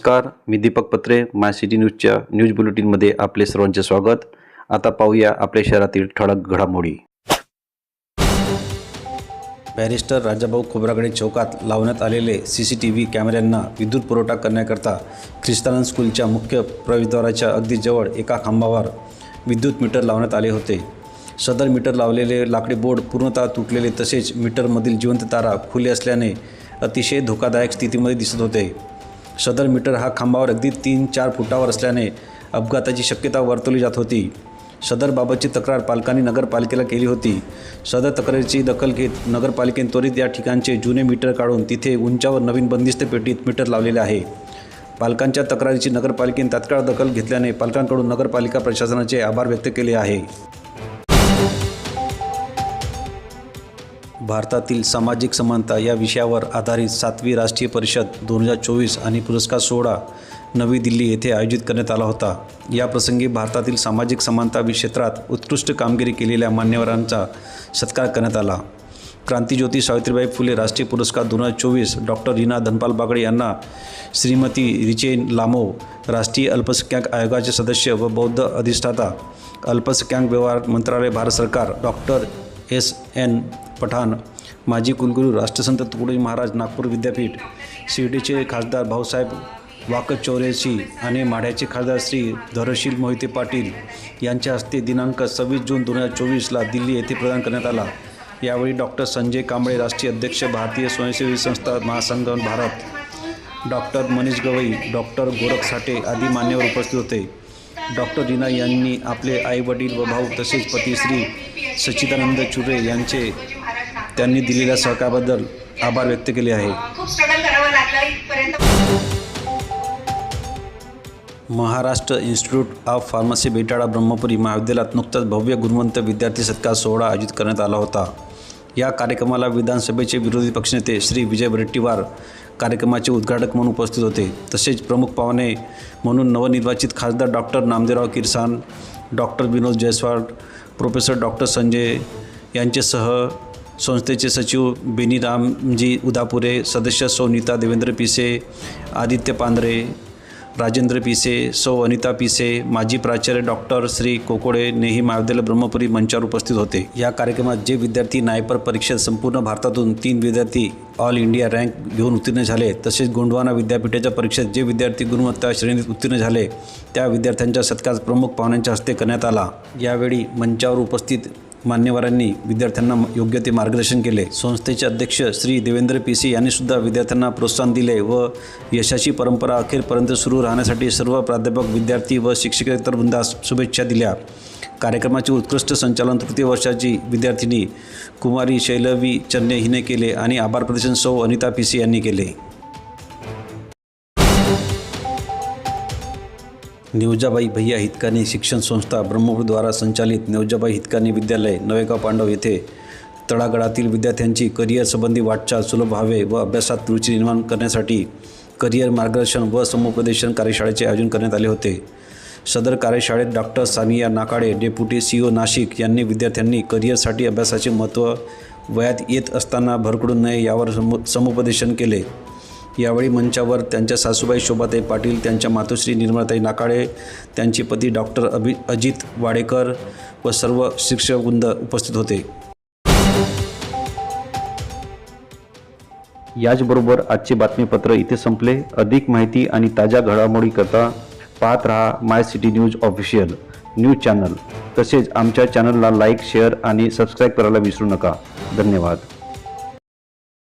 नमस्कार, मी दीपक पत्रे. माय सिटी न्यूजच्या न्यूज बुलेटिनमध्ये आपले सर्वांचे स्वागत. आता पाहूया आपल्या शहरातील ठळक घडामोडी. बॅरिस्टर राजाभाऊ खोब्रागडे चौकात लावण्यात आलेले CCTV कॅमेऱ्यांना विद्युत पुरवठा करण्याकरता ख्रिस्तानन स्कूलच्या मुख्य प्रवेशद्वाराच्या अगदी जवळ एका खांबावर विद्युत मीटर लावण्यात आले होते. सदर मीटर लावलेले लाकडी बोर्ड पूर्णतः तुटलेले तसेच मीटरमधील जिवंत तारा खुले असल्याने अतिशय धोकादायक स्थितीमध्ये दिसत होते. सदर मीटर हा खांबावर अगदी 3-4 फुटावर असल्याने अपघाताची शक्यता वर्तवली जात होती. सदरबाबतची तक्रार पालकांनी नगरपालिकेला केली होती. सदर तक्रारीची दखल घेत नगरपालिकेने त्वरित या ठिकाणचे जुने मीटर काढून तिथे उंचावर नवीन बंदिस्त पेटीत मीटर लावलेले आहे. पालकांच्या तक्रारीची नगरपालिकेने तात्काळ दखल घेतल्याने पालकांकडून नगरपालिका प्रशासनाचे आभार व्यक्त केले आहे. भारतातील सामाजिक समानता या विषयावर आधारित 7वी राष्ट्रीय परिषद 2024 आणि पुरस्कार सोहळा नवी दिल्ली येथे आयोजित करण्यात आला होता. या प्रसंगी भारतातील सामाजिक समानता क्षेत्रात उत्कृष्ट कामगिरी केलेल्या मान्यवरांचा सत्कार करण्यात आला. क्रांतिज्योती सावित्रीबाई फुले राष्ट्रीय पुरस्कार 2024 डॉक्टर रीना धनपाल बागडे यांना, श्रीमती रिचेन लामो राष्ट्रीय अल्पसंख्याक आयोगाचे सदस्य व बौद्ध अधिष्ठाता, अल्पसंख्याक व्यवहार मंत्रालय, भारत सरकार, डॉक्टर S.N. पठाण, माजी कुलगुरू, राष्ट्रसंत तुकडोजी महाराज नागपूर विद्यापीठ, शिर्डीचे खासदार भाऊसाहेब वाकचौरेशी आणि माढ्याचे खासदार श्री धैर्यशील मोहिते पाटील यांच्या हस्ते दिनांक 26 जून 2024 दिल्ली येथे प्रदान करण्यात आला. यावेळी डॉक्टर संजय कांबळे, राष्ट्रीय अध्यक्ष, भारतीय स्वयंसेवी संस्था महासंघ भारत, डॉक्टर मनीष गवई, डॉक्टर गोरख साठे आदी मान्यवर उपस्थित होते. डॉक्टर रीना यांनी आपले आई वडील व भाऊ तसेच पती श्री सच्चिदानंद चुरे यांचे त्यांनी दिलेल्या सहकार्याबद्दल आभार व्यक्त केले आहे. Maharashtra institute of pharmacy Betala Brahmapuri महाविद्यालयात नुकताच भव्य गुणवंत विद्यार्थी सत्कार सोहळा आयोजित करण्यात आला होता. या कार्यक्रमाला विधानसभेचे विरोधी पक्षनेते श्री विजय वडेट्टीवार कार्यक्रमाचे उद्घाटक म्हणून उपस्थित होते. तसेच प्रमुख पाहुणे म्हणून नवनिर्वाचित खासदार डॉक्टर नामदेवराव किरसान, डॉक्टर विनोद जयस्वाल, प्रोफेसर डॉक्टर संजय यांचेसह संस्थेचे सचिव बेनीरामजी उदापुरे, सदस्य सौ नीता देवेंद्र पिसे, आदित्य पांढरे, राजेंद्र पिसे, सौ अनिता पिसे, माजी प्राचार्य डॉक्टर श्री कोकोडे नेही महाविद्यालय ब्रह्मपुरी मंचावर उपस्थित होते. या कार्यक्रमात जे विद्यार्थी नायपर परीक्षेत संपूर्ण भारतातून 3 विद्यार्थी ऑल इंडिया रँक घेऊन उत्तीर्ण झाले, तसेच गोंडवाना विद्यापीठाच्या परीक्षेत जे विद्यार्थी गुणवत्ता श्रेणीत उत्तीर्ण झाले त्या विद्यार्थ्यांचा सत्कार प्रमुख पाहुण्यांच्या हस्ते करण्यात आला. यावेळी मंचावर उपस्थित मान्यवरांनी विद्यार्थ्यांना योग्य ते मार्गदर्शन केले. संस्थेचे अध्यक्ष श्री देवेंद्र पिसे यांनी सुद्धा विद्यार्थ्यांना प्रोत्साहन दिले व यशाची परंपरा अखेरपर्यंत सुरू राहण्यासाठी सर्व प्राध्यापक, विद्यार्थी व शिक्षकेतर वृंदास शुभेच्छा दिल्या. कार्यक्रमाचे उत्कृष्ट संचालन तृतीय वर्षाची विद्यार्थिनी कुमारी शैलवी चन्ने हिने केले आणि आभार प्रदर्शन सौ अनिता पिसे यांनी केले. नेवजाबाई भैया हितकानी शिक्षण संस्था ब्रह्मपुरी द्वारा संचालित नेवजाबाई हितकानी विद्यालय नवेगाव पांडव येथे तळागाळातील विद्यार्थ्यांची करिअर संबंधी वाटचाल सुलभ व्हावे व अभ्यासात रुची निर्माण करण्यासाठी करिअर मार्गदर्शन व समुपदेशन कार्यशाळेचे आयोजन करण्यात आले होते. सदर कार्यशाळेत doctor Sania Nakade, deputy CO Nashik यांनी विद्यार्थ्यांनी करिअरसाठी अभ्यासाचे महत्त्व वयात येत असताना भरकटू नये यावर समुपदेशन केले. यावेळी मंचावर त्यांच्या सासूबाई शोभाताई पाटील, त्यांच्या मातोश्री निर्मलाताई नाकाडे, त्यांचे पती डॉक्टर अजित वाडेकर व सर्व शिक्षकवृंद उपस्थित होते. याचबरोबर आजचे बातमीपत्र इथे संपले. अधिक माहिती आणि ताज्या घडामोडीकरता पाहत रहा my city news official news channel. तसेच आमच्या चॅनलला लाईक, शेअर आणि सबस्क्राईब करायला विसरू नका. धन्यवाद.